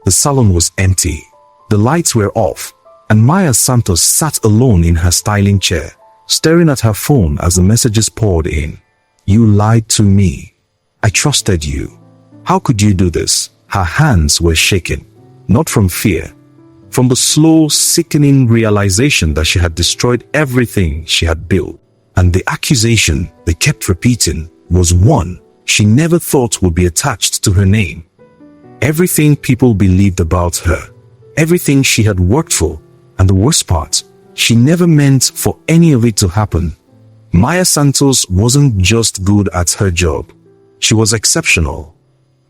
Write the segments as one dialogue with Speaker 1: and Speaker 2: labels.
Speaker 1: The salon was empty. The lights were off, and Maya Santos sat alone in her styling chair, staring at her phone as the messages poured in. "You lied to me. I trusted you. How could you do this?" Her hands were shaking, not from fear, from the slow, sickening realization that she had destroyed everything she had built. And the accusation they kept repeating was one she never thought would be attached to her name. Everything people believed about her, everything she had worked for, and the worst part, she never meant for any of it to happen. Maya Santos wasn't just good at her job. She was exceptional.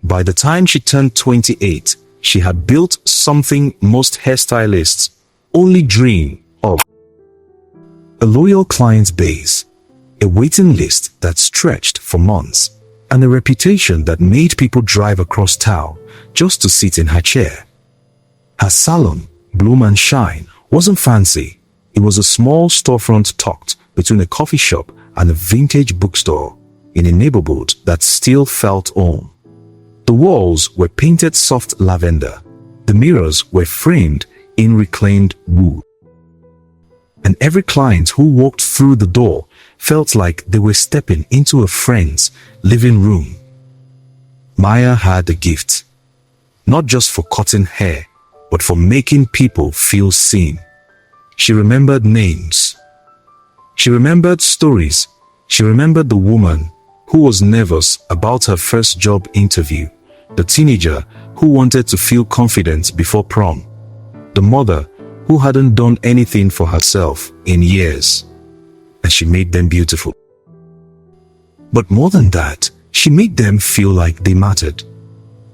Speaker 1: By the time she turned 28, she had built something most hairstylists only dream of. A loyal client base, a waiting list that stretched for months, and a reputation that made people drive across town just to sit in her chair. Her salon, Bloom and Shine, wasn't fancy. It was a small storefront tucked between a coffee shop and a vintage bookstore in a neighborhood that still felt home. The walls were painted soft lavender. The mirrors were framed in reclaimed wood. And every client who walked through the door felt like they were stepping into a friend's living room. Maya had a gift, not just for cutting hair, but for making people feel seen. She remembered names. She remembered stories. She remembered the woman who was nervous about her first job interview, the teenager who wanted to feel confident before prom, the mother who hadn't done anything for herself in years, and she made them beautiful. But more than that, she made them feel like they mattered.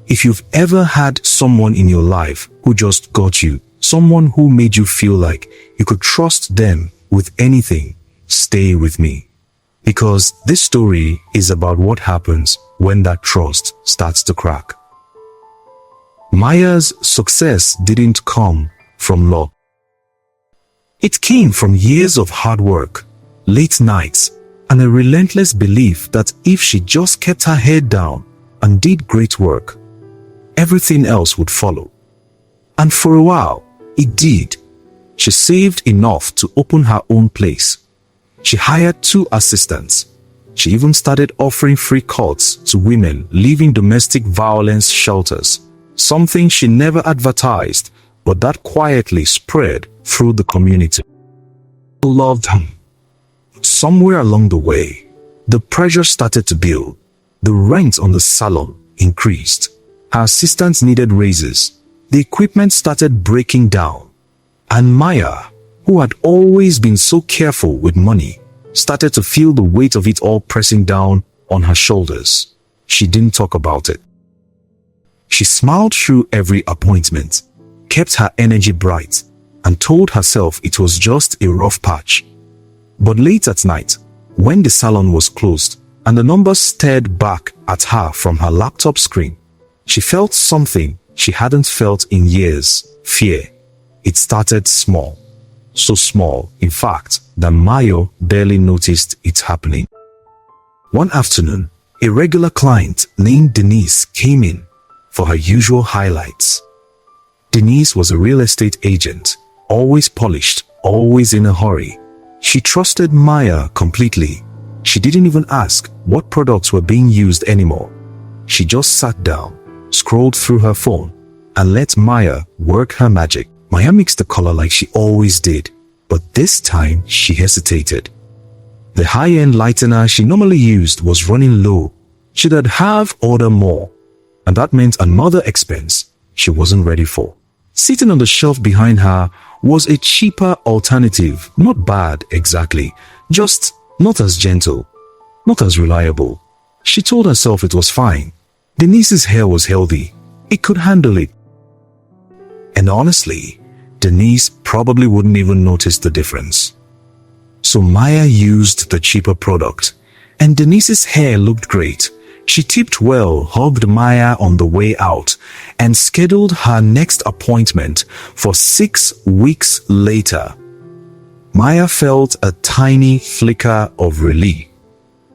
Speaker 1: If you've ever had someone in your life who just got you, someone who made you feel like you could trust them with anything, stay with me. Because this story is about what happens when that trust starts to crack. Maya's success didn't come from luck. It came from years of hard work, late nights, and a relentless belief that if she just kept her head down and did great work, everything else would follow. And for a while, it did. She saved enough to open her own place. She hired 2 assistants. She even started offering free cuts to women leaving domestic violence shelters, something she never advertised, but that quietly spread through the community. People loved her. Somewhere along the way, the pressure started to build. The rent on the salon increased. Her assistants needed raises. The equipment started breaking down. And Maya, who had always been so careful with money, started to feel the weight of it all pressing down on her shoulders. She didn't talk about it. She smiled through every appointment, kept her energy bright, and told herself it was just a rough patch. But late at night, when the salon was closed and the numbers stared back at her from her laptop screen, she felt something she hadn't felt in years: fear. It started small. So small, in fact, that Maya barely noticed it happening. One afternoon, a regular client named Denise came in for her usual highlights. Denise was a real estate agent, always polished, always in a hurry. She trusted Maya completely. She didn't even ask what products were being used anymore. She just sat down, scrolled through her phone, and let Maya work her magic. Maya mixed the color like she always did, but this time she hesitated. The high-end lightener she normally used was running low. She'd have ordered more, and that meant another expense she wasn't ready for. Sitting on the shelf behind her was a cheaper alternative. Not bad exactly, just not as gentle, not as reliable. She told herself it was fine. Denise's hair was healthy. It could handle it. And honestly, Denise probably wouldn't even notice the difference. So Maya used the cheaper product, and Denise's hair looked great. She tipped well, hugged Maya on the way out, and scheduled her next appointment for 6 weeks later. Maya felt a tiny flicker of relief.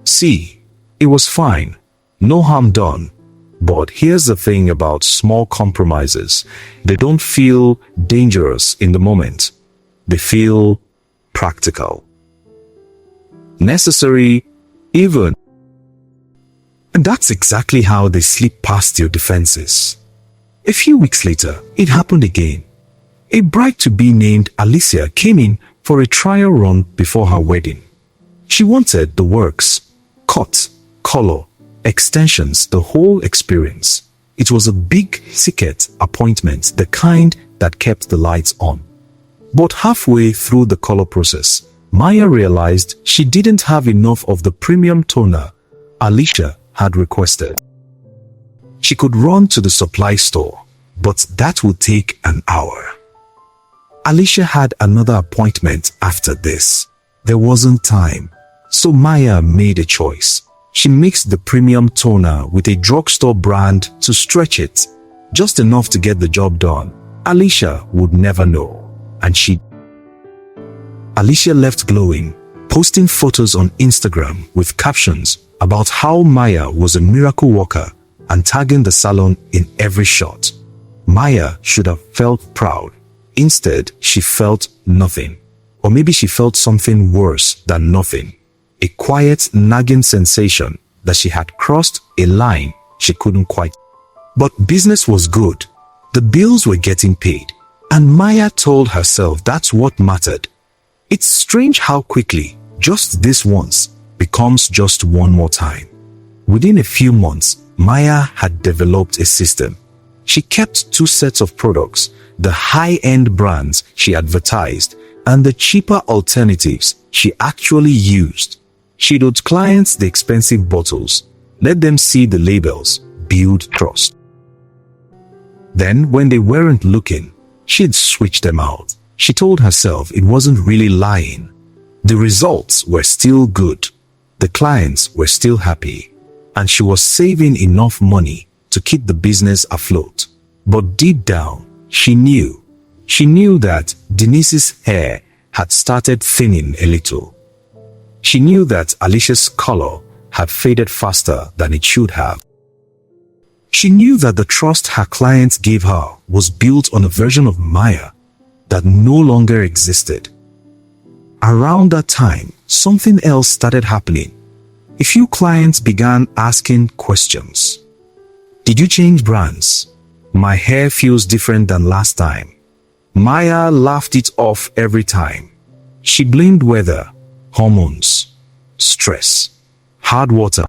Speaker 1: See, it was fine. No harm done. But here's the thing about small compromises. They don't feel dangerous in the moment. They feel practical, necessary, even. And that's exactly how they slip past your defenses. A few weeks later, it happened again. A bride-to-be named Alicia came in for a trial run before her wedding. She wanted the works, cut, color, extensions, the whole experience. It was a big-ticket appointment, the kind that kept the lights on. But halfway through the color process, Maya realized she didn't have enough of the premium toner Alicia had requested. She could run to the supply store, but that would take an hour. Alicia had another appointment after this. There wasn't time, so Maya made a choice. She mixed the premium toner with a drugstore brand to stretch it, just enough to get the job done. Alicia would never know, and Alicia left glowing, posting photos on Instagram with captions about how Maya was a miracle worker and tagging the salon in every shot. Maya should have felt proud. Instead, she felt nothing. Or maybe she felt something worse than nothing. A quiet, nagging sensation that she had crossed a line she couldn't quite. But business was good. The bills were getting paid. And Maya told herself that's what mattered. It's strange how quickly just this once becomes just one more time. Within a few months, Maya had developed a system. She kept 2 sets of products, the high-end brands she advertised and the cheaper alternatives she actually used. She'd owed clients the expensive bottles, let them see the labels, build trust. Then, when they weren't looking, she'd switch them out. She told herself it wasn't really lying. The results were still good. The clients were still happy. And she was saving enough money to keep the business afloat. But deep down, she knew that Denise's hair had started thinning a little. She knew that Alicia's color had faded faster than it should have. She knew that the trust her clients gave her was built on a version of Maya that no longer existed. Around that time, something else started happening. A few clients began asking questions. Did you change brands? My hair feels different than last time. Maya laughed it off every time. She blamed weather, hormones, stress, hard water.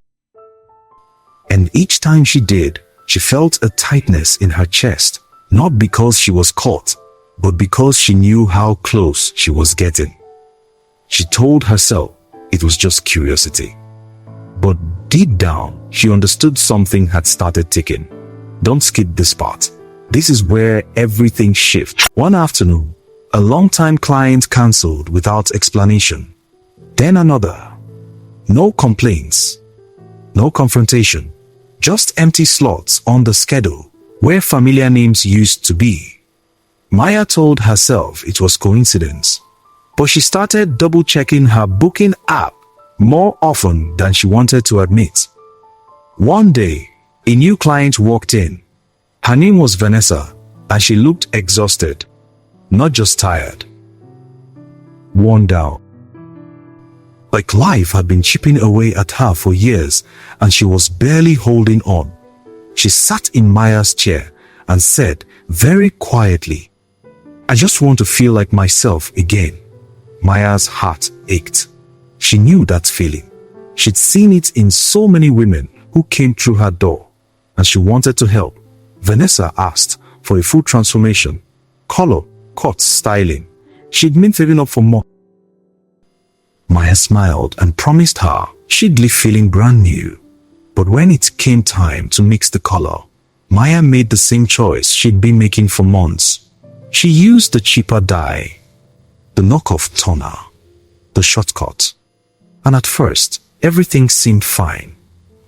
Speaker 1: And each time she did, she felt a tightness in her chest, not because she was caught, but because she knew how close she was getting. She told herself it was just curiosity. But deep down, she understood something had started ticking. Don't skip this part. This is where everything shifts. One afternoon, a long-time client cancelled without explanation. Then another. No complaints. No confrontation. Just empty slots on the schedule where familiar names used to be. Maya told herself it was coincidence, but she started double-checking her booking app more often than she wanted to admit. One day, a new client walked in. Her name was Vanessa, and she looked exhausted, not just tired, worn down. Like life had been chipping away at her for years, and she was barely holding on. She sat in Maya's chair and said very quietly, "I just want to feel like myself again." Maya's heart ached. She knew that feeling. She'd seen it in so many women who came through her door, and she wanted to help. Vanessa asked for a full transformation, color, cut, styling. She'd been saving up for more. Maya smiled and promised her she'd leave feeling brand new. But when it came time to mix the color, Maya made the same choice she'd been making for months. She used the cheaper dye, the knockoff toner, the shortcut. And at first, everything seemed fine.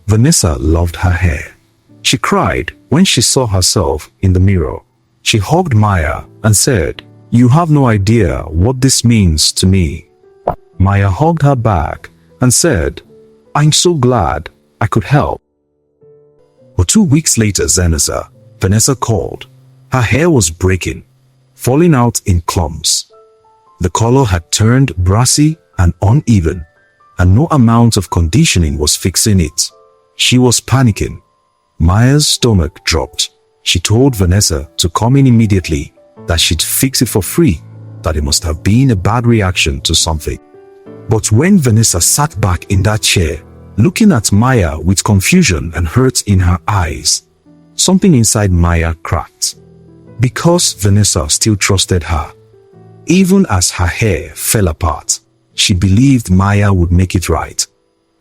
Speaker 1: Vanessa loved her hair. She cried when she saw herself in the mirror. She hugged Maya and said, "You have no idea what this means to me." Maya hugged her back and said, "I'm so glad I could help." But 2 weeks later, Vanessa called. Her hair was breaking, falling out in clumps. The color had turned brassy and uneven, and no amount of conditioning was fixing it. She was panicking. Maya's stomach dropped. She told Vanessa to come in immediately, that she'd fix it for free, that it must have been a bad reaction to something. But when Vanessa sat back in that chair, looking at Maya with confusion and hurt in her eyes, something inside Maya cracked. Because Vanessa still trusted her, even as her hair fell apart, she believed Maya would make it right.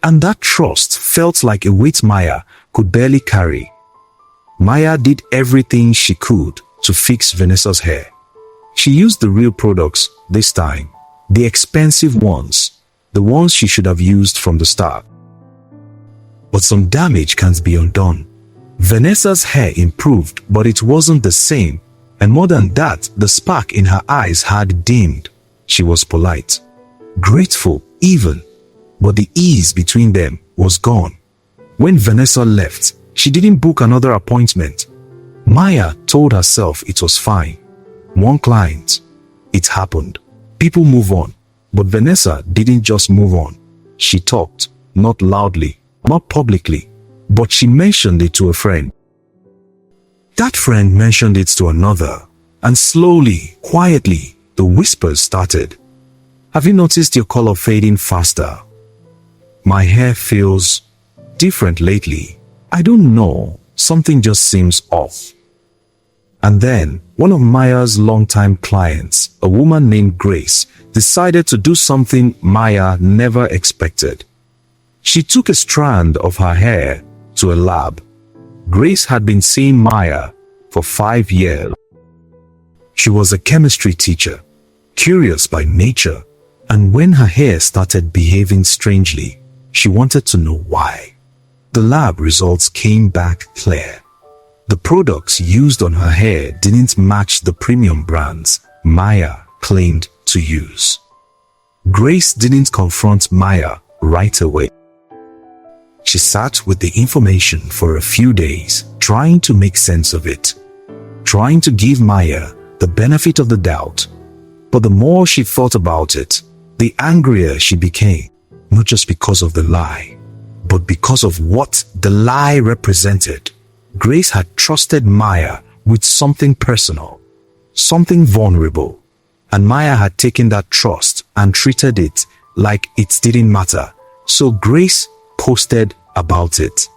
Speaker 1: And that trust felt like a weight Maya could barely carry. Maya did everything she could to fix Vanessa's hair. She used the real products this time, the expensive ones, the ones she should have used from the start. But some damage can't be undone. Vanessa's hair improved, but it wasn't the same. And more than that, the spark in her eyes had dimmed. She was polite, grateful even, but the ease between them was gone. When Vanessa left, she didn't book another appointment. Maya told herself it was fine. One client. It happened. People move on. But Vanessa didn't just move on. She talked, not loudly, not publicly, but she mentioned it to a friend. That friend mentioned it to another, and slowly, quietly, the whispers started. Have you noticed your color fading faster? My hair feels different lately. I don't know, something just seems off. And then, one of Maya's longtime clients, a woman named Grace, decided to do something Maya never expected. She took a strand of her hair to a lab. Grace had been seeing Maya for 5 years. She was a chemistry teacher, curious by nature, and when her hair started behaving strangely, she wanted to know why. The lab results came back clear. The products used on her hair didn't match the premium brands Maya claimed to use. Grace didn't confront Maya right away. She sat with the information for a few days, trying to make sense of it, trying to give Maya the benefit of the doubt. But the more she thought about it, the angrier she became, not just because of the lie, but because of what the lie represented. Grace had trusted Maya with something personal, something vulnerable, and Maya had taken that trust and treated it like it didn't matter. So Grace posted about it,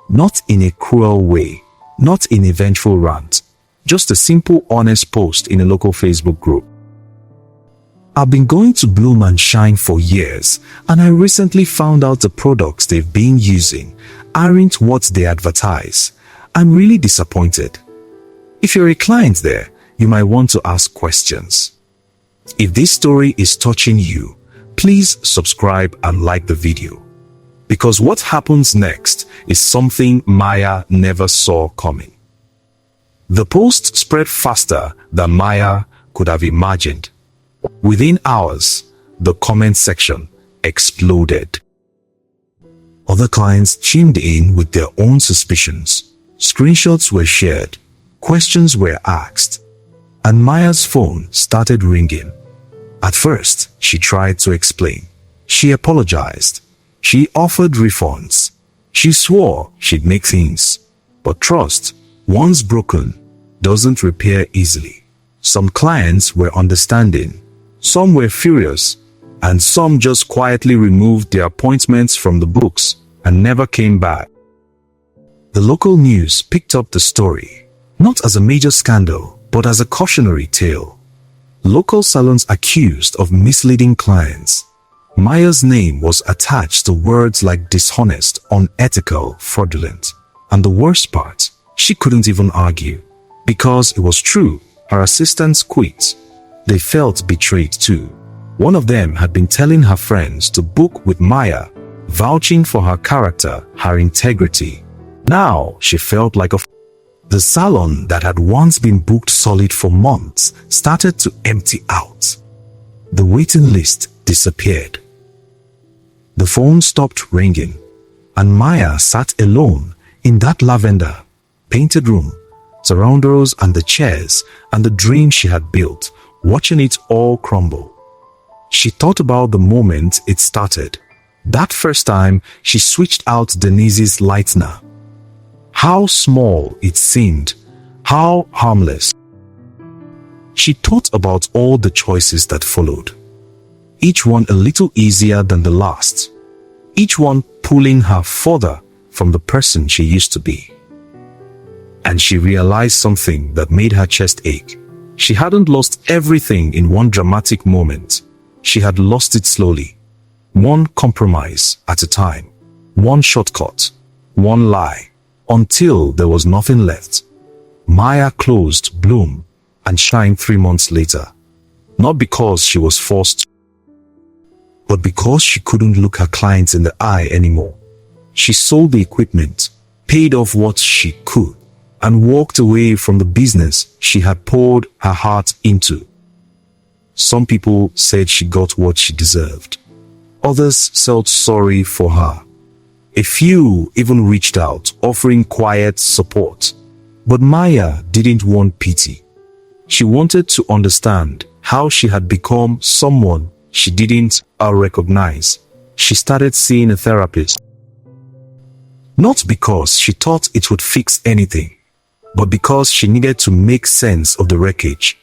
Speaker 1: not in a cruel way, not in a vengeful rant, just a simple honest post in a local Facebook group. I've been going to Bloom and Shine for years, and I recently found out the products they've been using aren't what they advertise. I'm really disappointed. If you're a client there, you might want to ask questions. If this story is touching you, please subscribe and like the video. Because what happens next is something Maya never saw coming. The post spread faster than Maya could have imagined. Within hours, the comment section exploded. Other clients chimed in with their own suspicions. Screenshots were shared, questions were asked, and Maya's phone started ringing. At first, she tried to explain. She apologized. She offered refunds. She swore she'd make things. But trust, once broken, doesn't repair easily. Some clients were understanding. Some were furious, and some just quietly removed their appointments from the books and never came back. The local news picked up the story, not as a major scandal, but as a cautionary tale. Local salons accused of misleading clients. Maya's name was attached to words like dishonest, unethical, fraudulent. And the worst part, she couldn't even argue. Because it was true, her assistants quit. They felt betrayed too. One of them had been telling her friends to book with Maya, vouching for her character, her integrity. Now she felt like a f***. The salon that had once been booked solid for months started to empty out. The waiting list disappeared. The phone stopped ringing, and Maya sat alone In that lavender, painted room, surrounders and the chairs and the dream she had built, watching it all crumble. She thought about the moment it started. That first time she switched out Denise's lightener. How small it seemed, how harmless. She thought about all the choices that followed, each one a little easier than the last, each one pulling her further from the person she used to be. And she realized something that made her chest ache. She hadn't lost everything in one dramatic moment. She had lost it slowly, one compromise at a time, one shortcut, one lie, until there was nothing left. Maya closed, bloomed, and shined 3 months later. Not because she was forced, but because she couldn't look her clients in the eye anymore. She sold the equipment, paid off what she could, and walked away from the business she had poured her heart into. Some people said she got what she deserved. Others felt sorry for her. A few even reached out, offering quiet support. But Maya didn't want pity. She wanted to understand how she had become someone she didn't recognize. She started seeing a therapist. Not because she thought it would fix anything, but because she needed to make sense of the wreckage.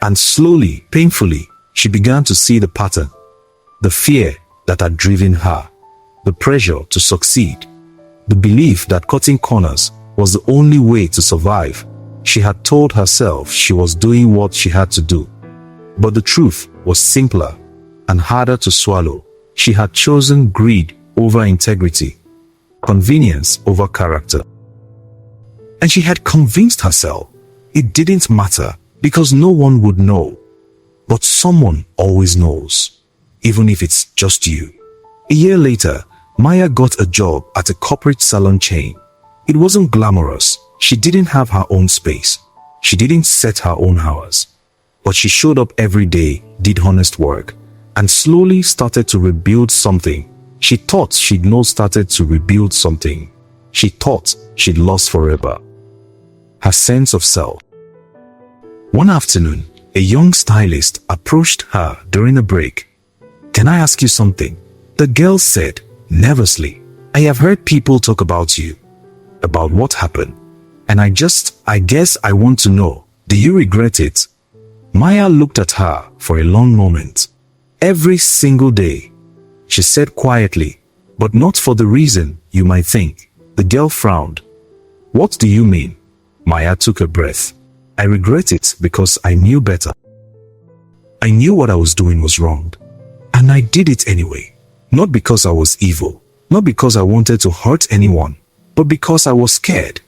Speaker 1: And slowly, painfully, she began to see the pattern, the fear that had driven her, the pressure to succeed, the belief that cutting corners was the only way to survive. She had told herself she was doing what she had to do. But the truth was simpler and harder to swallow. She had chosen greed over integrity, convenience over character. And she had convinced herself it didn't matter because no one would know. But someone always knows, even if it's just you. A year later, Maya got a job at a corporate salon chain. It wasn't glamorous. She didn't have her own space. She didn't set her own hours. But she showed up every day, did honest work, and slowly started to rebuild something. She thought she'd not started to rebuild something. She thought she'd lost forever her sense of self. One afternoon, a young stylist approached her during a break. "Can I ask you something?" The girl said, nervously. "I have heard people talk about you." "About what happened?" "And I guess I want to know, do you regret it?" Maya looked at her for a long moment. "Every single day," she said quietly, "but not for the reason you might think." The girl frowned. "What do you mean?" Maya took a breath. "I regret it because I knew better. I knew what I was doing was wrong. And I did it anyway. Not because I was evil, not because I wanted to hurt anyone, but because I was scared.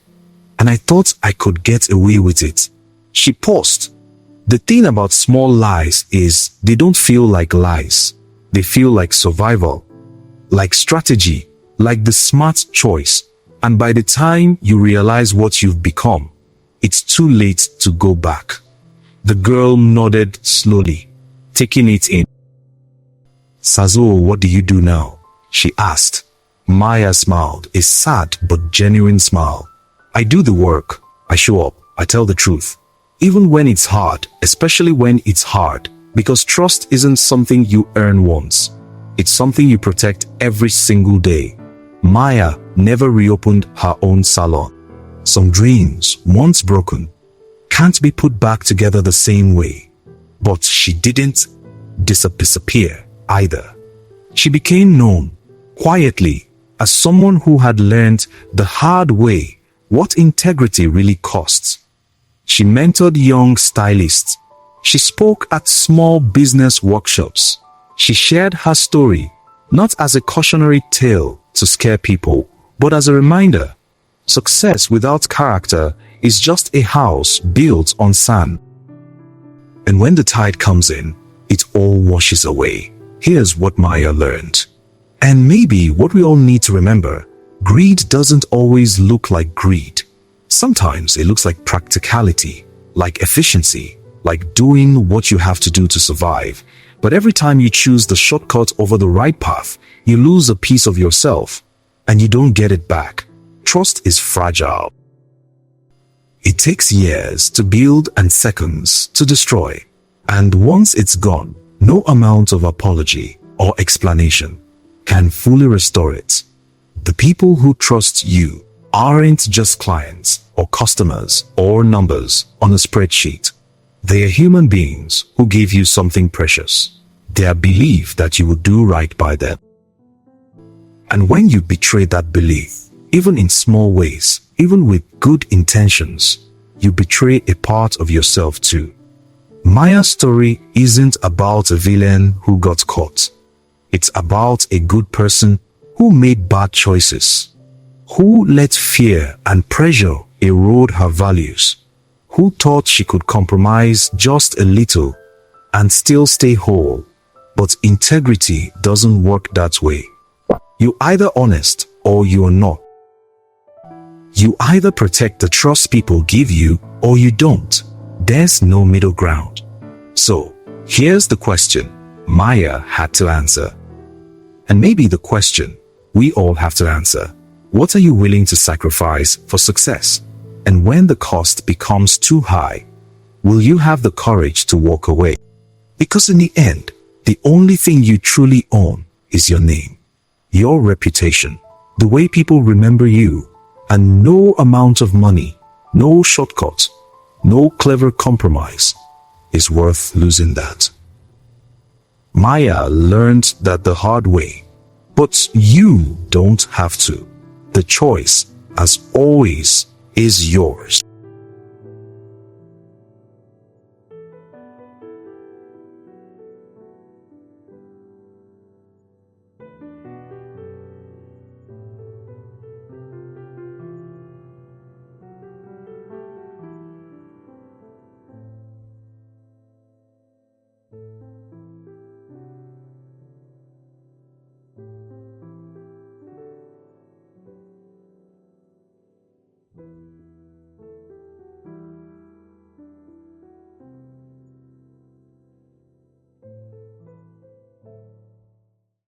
Speaker 1: And I thought I could get away with it." She paused. The thing about small lies is they don't feel like lies. They feel like survival, like strategy, like the smart choice. And by the time you realize what you've become, it's too late to go back. The girl nodded slowly, taking it in. "Sazo, what do you do now?" she asked. Maya smiled, a sad but genuine smile. "I do the work. I show up. I tell the truth. Even when it's hard, especially when it's hard, because trust isn't something you earn once. It's something you protect every single day." Maya never reopened her own salon. Some dreams, once broken, can't be put back together the same way. But she didn't disappear either. She became known, quietly, as someone who had learned the hard way what integrity really costs. She mentored young stylists. She spoke at small business workshops. She shared her story, not as a cautionary tale to scare people, but as a reminder. Success without character is just a house built on sand. And when the tide comes in, it all washes away. Here's what Maya learned. And maybe what we all need to remember: greed doesn't always look like greed. Sometimes it looks like practicality, like efficiency, like doing what you have to do to survive. But every time you choose the shortcut over the right path, you lose a piece of yourself, and you don't get it back. Trust is fragile. It takes years to build and seconds to destroy. And once it's gone, no amount of apology or explanation can fully restore it. The people who trust you aren't just clients or customers or numbers on a spreadsheet. They are human beings who gave you something precious, their belief that you will do right by them. And when you betray that belief, even in small ways, even with good intentions, you betray a part of yourself too. Maya's story isn't about a villain who got caught. It's about a good person who made bad choices, who let fear and pressure erode her values, who thought she could compromise just a little and still stay whole. But integrity doesn't work that way. You're either honest or you're not. You either protect the trust people give you or you don't. There's no middle ground. So, here's the question Maya had to answer. And maybe the question we all have to answer. What are you willing to sacrifice for success? And when the cost becomes too high, will you have the courage to walk away? Because in the end, the only thing you truly own is your name, your reputation, the way people remember you, and no amount of money, no shortcut, no clever compromise is worth losing that. Maya learned that the hard way, but you don't have to. The choice, as always, is yours.